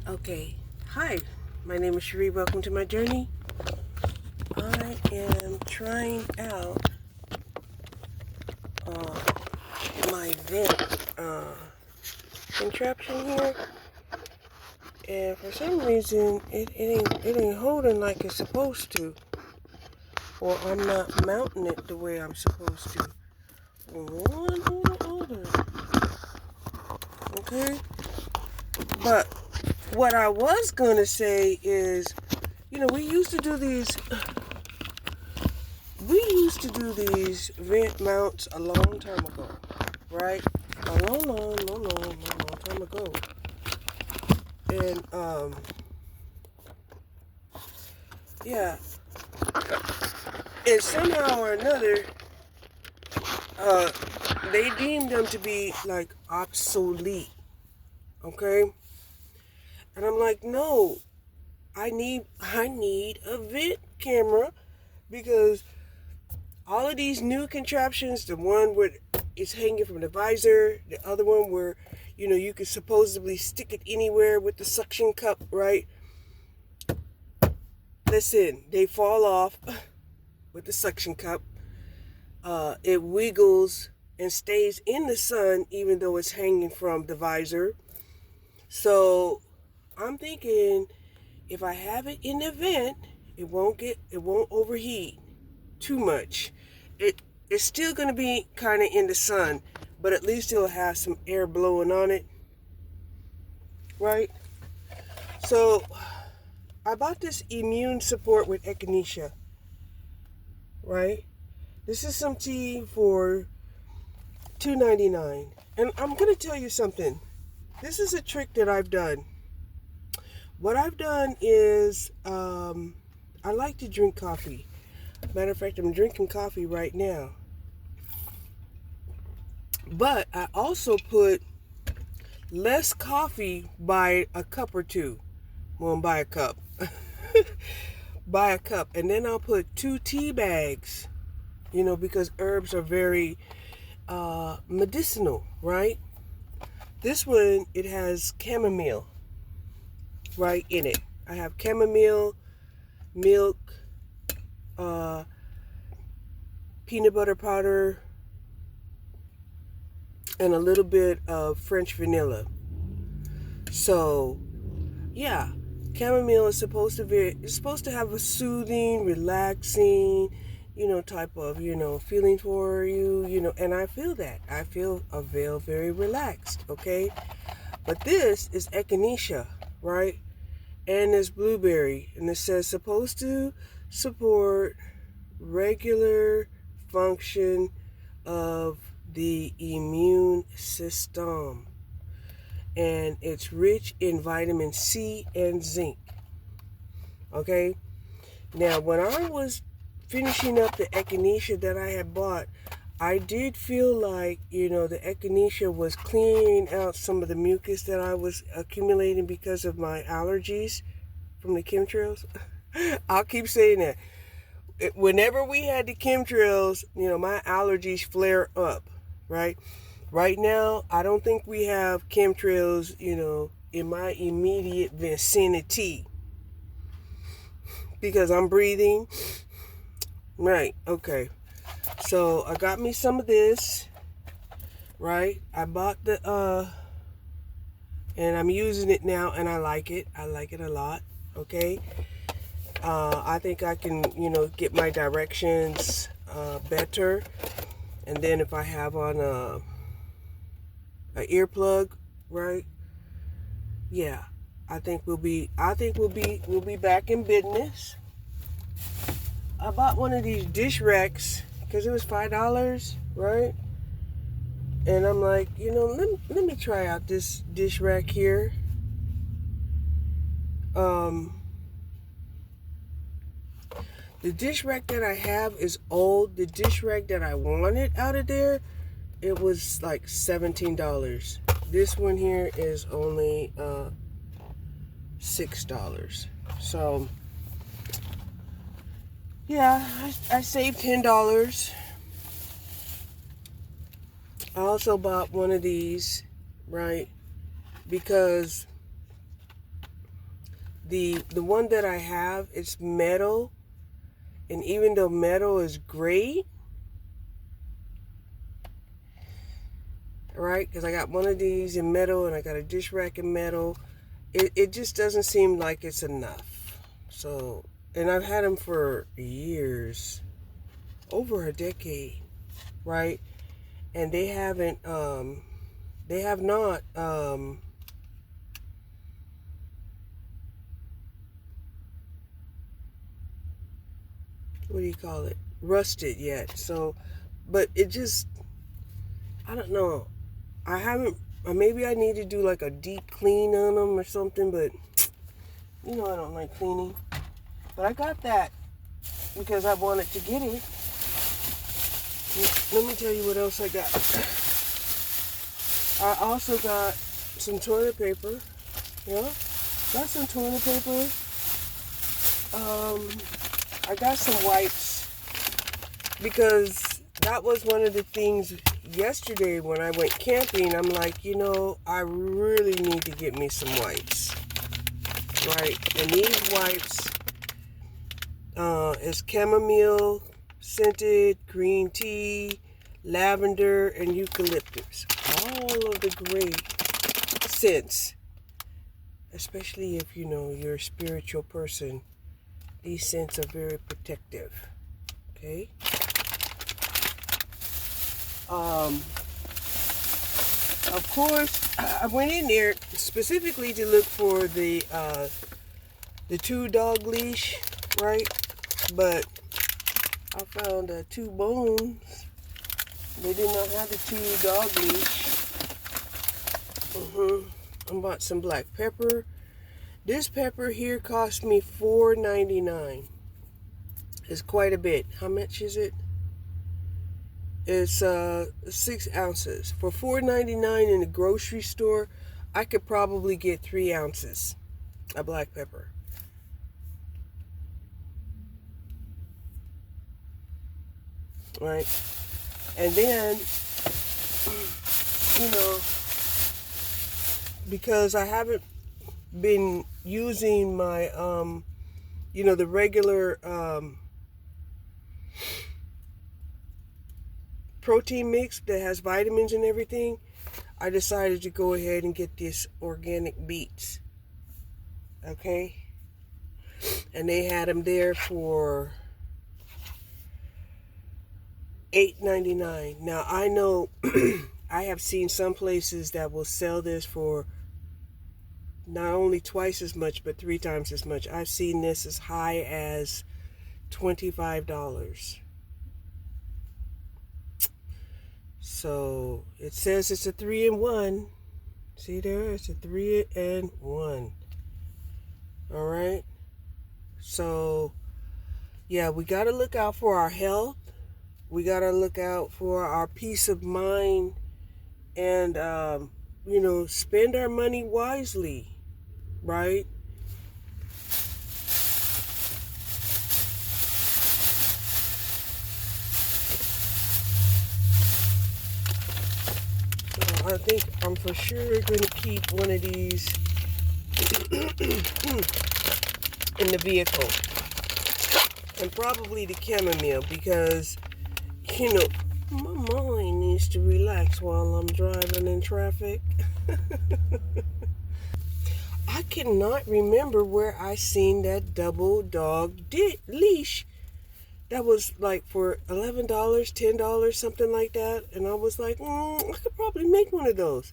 Okay, hi, my name is Cherie. Welcome to my journey. I am trying out uh, my vent contraption here, and for some reason it ain't holding like it's supposed to, or I'm not mounting it the way I'm supposed to. Hold on. Okay, but what I was gonna say is, we used to do these vent mounts a long time ago, right? A long time ago. And yeah, and somehow or another, uh, they deemed them to be like obsolete. Okay, and I'm like, no, I need a vent camera because all of these new contraptions, the one where it's hanging from the visor, the other one where, you could supposedly stick it anywhere with the suction cup, right? Listen, they fall off with the suction cup. It wiggles and stays in the sun even though it's hanging from the visor. So I'm thinking if I have it in the vent, it won't overheat too much. It's still gonna be kind of in the sun, but at least it'll have some air blowing on it, right? So I bought this immune support with echinacea, right? This is some tea for $2.99, and I'm gonna tell you something. This is a trick that I've done. What I've done is I like to drink coffee. Matter of fact, I'm drinking coffee right now. But I also put less coffee by a cup or two. Well, by a cup. By a cup. And then I'll put 2 tea bags, because herbs are very medicinal, right? This one, it has chamomile right in it. I have chamomile, milk, peanut butter powder, and a little bit of French vanilla. So, yeah, chamomile is supposed to have a soothing, relaxing, type of, feeling for you, and I feel that. I feel very relaxed, okay? But this is echinacea, right? And it's blueberry, and it says supposed to support regular function of the immune system. And it's rich in vitamin C and zinc. Okay? Now, when I was finishing up the echinacea that I had bought, I did feel like, the echinacea was clearing out some of the mucus that I was accumulating because of my allergies from the chemtrails. I'll keep saying that. Whenever we had the chemtrails, my allergies flare up, right? Right now, I don't think we have chemtrails, in my immediate vicinity because I'm breathing. Right, okay. So I got me some of this, right? I bought and I'm using it now and I like it. I like it a lot, okay? I think I can, get my directions better. And then if I have on a earplug, right? Yeah, I think we'll be back in business. I bought one of these dish racks because it was $5, right? And I'm like, let me try out this dish rack here. The dish rack that I have is old. The dish rack that I wanted out of there, it was like $17. This one here is only $6. So yeah, I saved $10. I also bought one of these, right? Because The one that I have, it's metal, and even though metal is great, right? Because I got one of these in metal and I got a dish rack in metal. It just doesn't seem like it's enough. So, and I've had them for years, over a decade, right? And they have not, what do you call it? Rusted yet. So, but it just, I don't know. I haven't, maybe I need to do like a deep clean on them or something, but you know I don't like cleaning. But I got that because I wanted to get it. Let me tell you what else I got. I also got some toilet paper. Yeah, got some toilet paper. I got some wipes because that was one of the things yesterday when I went camping. I'm like, I really need to get me some wipes, right? And these wipes is chamomile scented, green tea, lavender, and eucalyptus. All of the great scents, especially if you're a spiritual person. These scents are very protective. Okay. Of course, I went in there specifically to look for the 2-dog leash, right? But I found 2 bones. They did not have the 2-dog leash. I bought some black pepper. This pepper here cost me $4.99. It's quite a bit. How much is it? It's 6 ounces. For $4.99 in the grocery store, I could probably get 3 ounces of black pepper. Right? And then, because I haven't been using my, the regular protein mix that has vitamins and everything, I decided to go ahead and get this organic beets. Okay? And they had them there for $8.99. Now, I know I have seen some places that will sell this for not only twice as much, but 3 times as much. I've seen this as high as $25. So it says it's a 3-in-1. See there? It's a 3-in-1. All right. So, yeah, we got to look out for our health. We got to look out for our peace of mind and, spend our money wisely. Right? So I think I'm for sure going to keep one of these in the vehicle. And probably the chamomile because, my mind needs to relax while I'm driving in traffic. I cannot remember where I seen that double dog leash. That was like for $11, $10, something like that. And I was like, I could probably make one of those.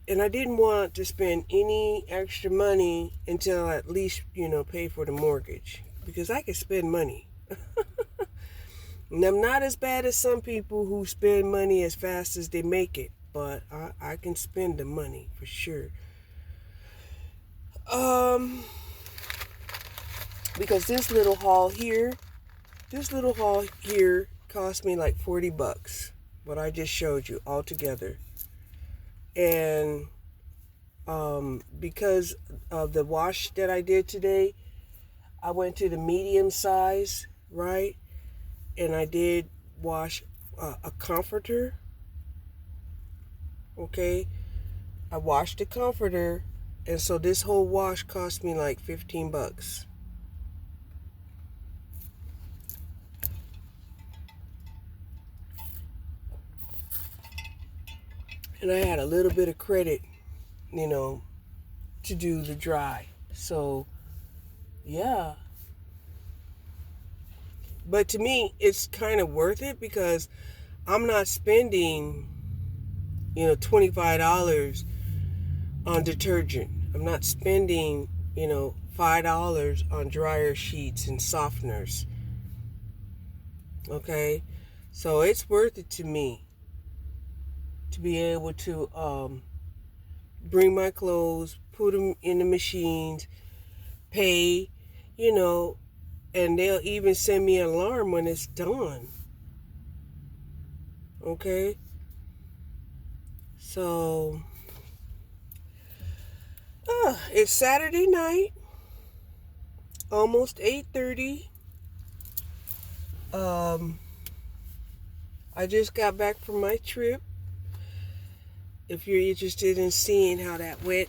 And I didn't want to spend any extra money until I at least, pay for the mortgage. Because I can spend money. And I'm not as bad as some people who spend money as fast as they make it. But I can spend the money for sure. Because this little haul here cost me like $40. What I just showed you all together. And because of the wash that I did today, I went to the medium size, right? And I did wash a comforter. Okay, I washed the comforter, And so this whole wash cost me like $15. And I had a little bit of credit, you know, to do the dry. So, yeah. But to me, it's kind of worth it because I'm not spending, $25 on detergent. I'm not spending, $5 on dryer sheets and softeners. Okay? So it's worth it to me to be able to bring my clothes, put them in the machines, pay, you know, and they'll even send me an alarm when it's done. Okay? So, it's Saturday night, almost 8:30. I just got back from my trip. If you're interested in seeing how that went,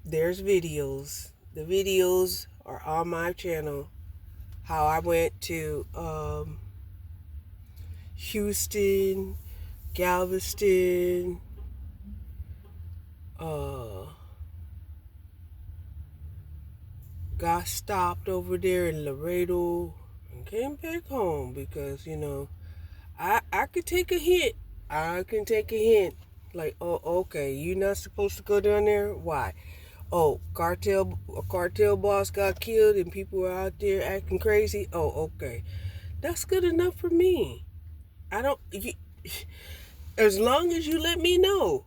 there's videos. The videos are on my channel. How I went to Houston, Galveston, got stopped over there in Laredo, and came back home because, I could take a hint. I can take a hint. Like, oh, okay, you're not supposed to go down there? Why? Oh, a cartel boss got killed and people were out there acting crazy? Oh, okay. That's good enough for me. I don't, you, as long as you let me know.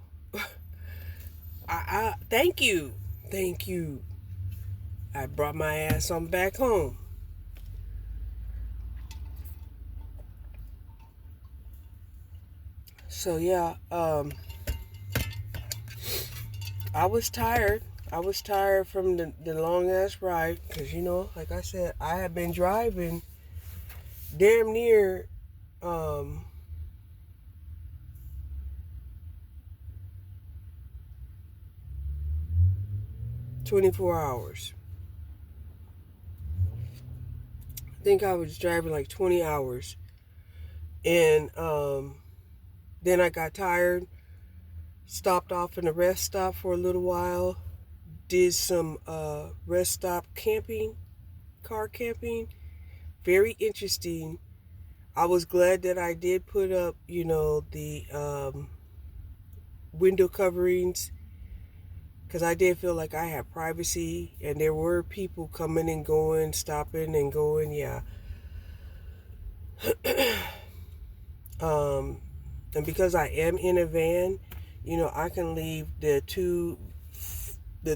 Thank you. Thank you. I brought my ass on back home. So yeah, I was tired. I was tired from the long ass ride because, like I said, I had been driving damn near 24 hours. I think I was driving like 20 hours. And then I got tired, stopped off in a rest stop for a little while, did some rest stop camping, car camping. Very interesting. I was glad that I did put up, the window coverings because I did feel like I had privacy and there were people coming and going, stopping and going. Yeah. And because I am in a van, I can leave the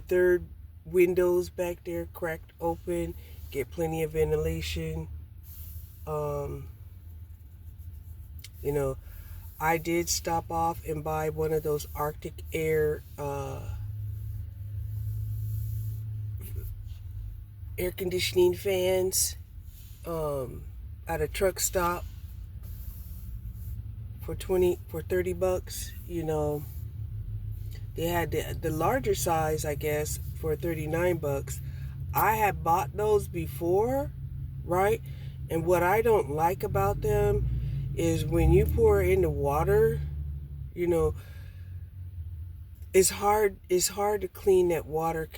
third windows back there cracked open, get plenty of ventilation. Um, you know, I did stop off and buy one of those Arctic Air air conditioning fans at a truck stop for $30. They had the larger size, I guess, for $39. I had bought those before, right? And what I don't like about them is when you pour in the water, it's hard to clean that water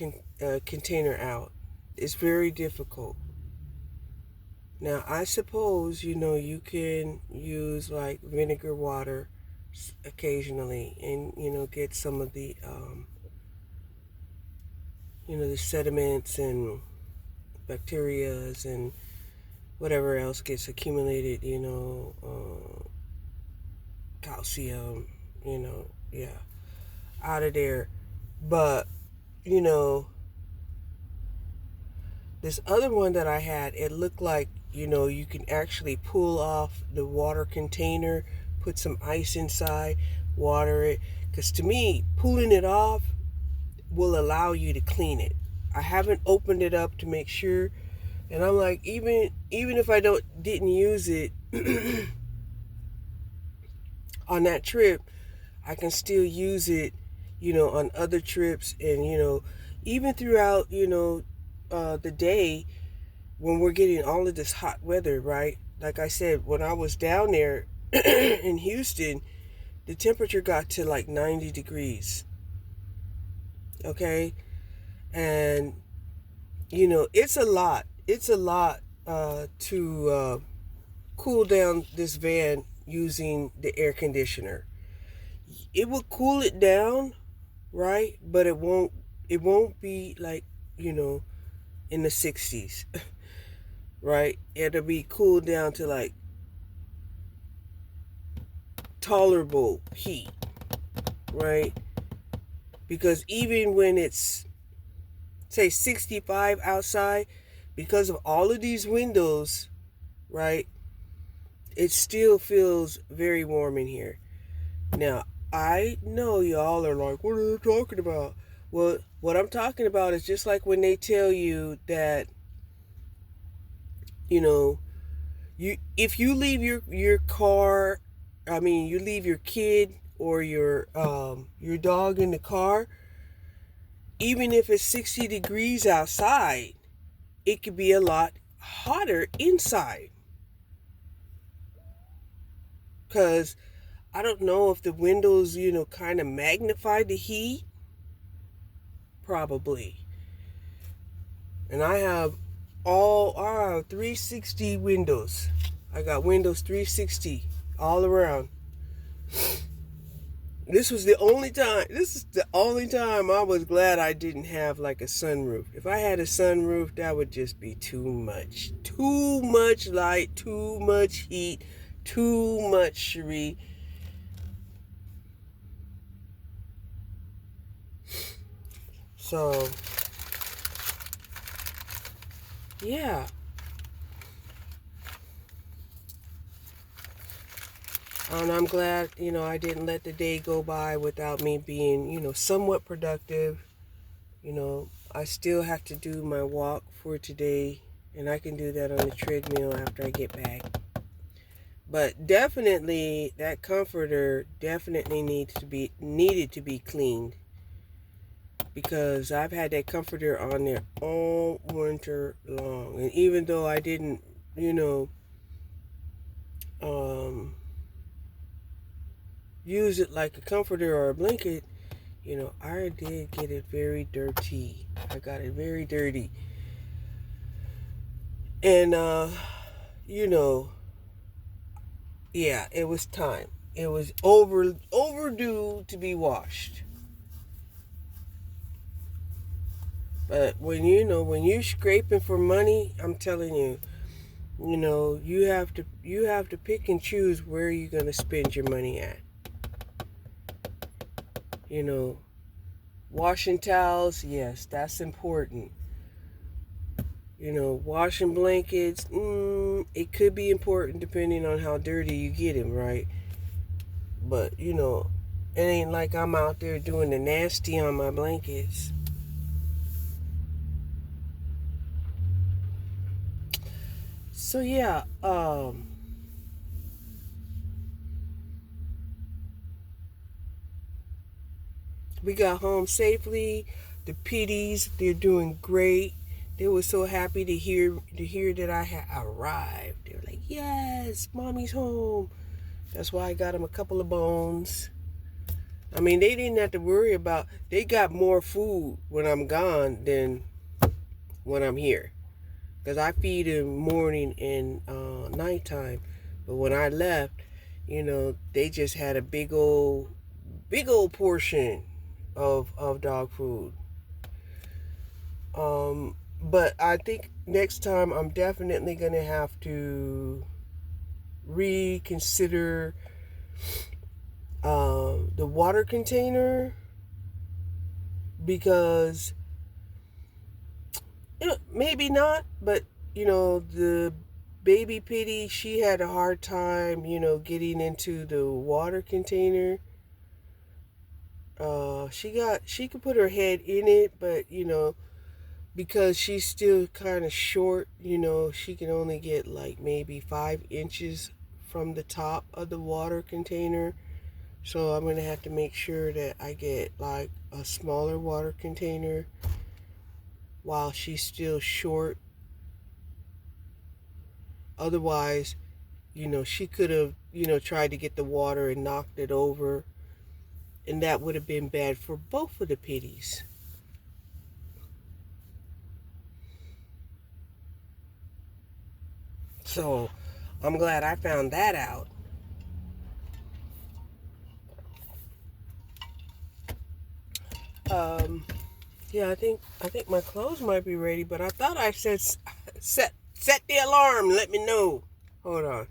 container out. It's very difficult. Now, I suppose, you can use like vinegar water occasionally and, get some of the, the sediments and bacterias and whatever else gets accumulated, calcium, yeah, out of there. But, this other one that I had, it looked like, you can actually pull off the water container, put some ice inside, water it. Because to me, pulling it off will allow you to clean it. I haven't opened it up to make sure. And I'm like, even if I didn't use it on that trip, I can still use it, on other trips, and even throughout the day when we're getting all of this hot weather, right? Like I said, when I was down there in Houston, the temperature got to like 90 degrees. Okay, and it's a lot. It's a lot to cool down this van using the air conditioner. It will cool it down, right? But it won't. It won't be like in the 60s, right? It'll be cooled down to like tolerable heat, right? Because even when it's say 65 outside, because of all of these windows, right? It still feels very warm in here. Now, I know y'all are like, what are you talking about? Well, what I'm talking about is just like when they tell you that, you know, if you leave your car, I mean, you leave your kid or your dog in the car, even if it's 60 degrees outside, it could be a lot hotter inside. Cause I don't know if the windows, kind of magnify the heat. Probably. And I have 360 windows. I got Windows 360 all around. This is the only time I was glad I didn't have like a sunroof. If I had a sunroof, that would just be too much. Too much light, too much heat, too much Cherie. So, yeah. And I'm glad, I didn't let the day go by without me being, somewhat productive. I still have to do my walk for today, and I can do that on the treadmill after I get back. But definitely, that comforter definitely needed to be cleaned, because I've had that comforter on there all winter long. And even though I didn't, um, use it like a comforter or a blanket, I did get it very dirty. I got it very dirty. And, yeah, it was time. It was overdue to be washed. But when when you're scraping for money, I'm telling you, you have to pick and choose where you're gonna spend your money at. Washing towels, yes, that's important. Washing blankets, it could be important depending on how dirty you get them, right? But, it ain't like I'm out there doing the nasty on my blankets. So, yeah, we got home safely. The PDs, they're doing great. They were so happy to hear that I had arrived. They were like, "Yes, mommy's home." That's why I got them a couple of bones. I mean, they didn't have to worry about. They got more food when I'm gone than when I'm here, because I feed them morning and nighttime. But when I left, they just had a big old portion of dog food. But I think next time I'm definitely gonna have to reconsider the water container, because maybe not, but the baby pity, she had a hard time, getting into the water container. She could put her head in it, but because she's still kind of short, she can only get like maybe 5 inches from the top of the water container. So I'm going to have to make sure that I get like a smaller water container while she's still short. Otherwise, she could have, tried to get the water and knocked it over. And that would have been bad for both of the pitties. So I'm glad I found that out. Um, yeah, I think my clothes might be ready, but I thought I said set the alarm. Let me know. Hold on.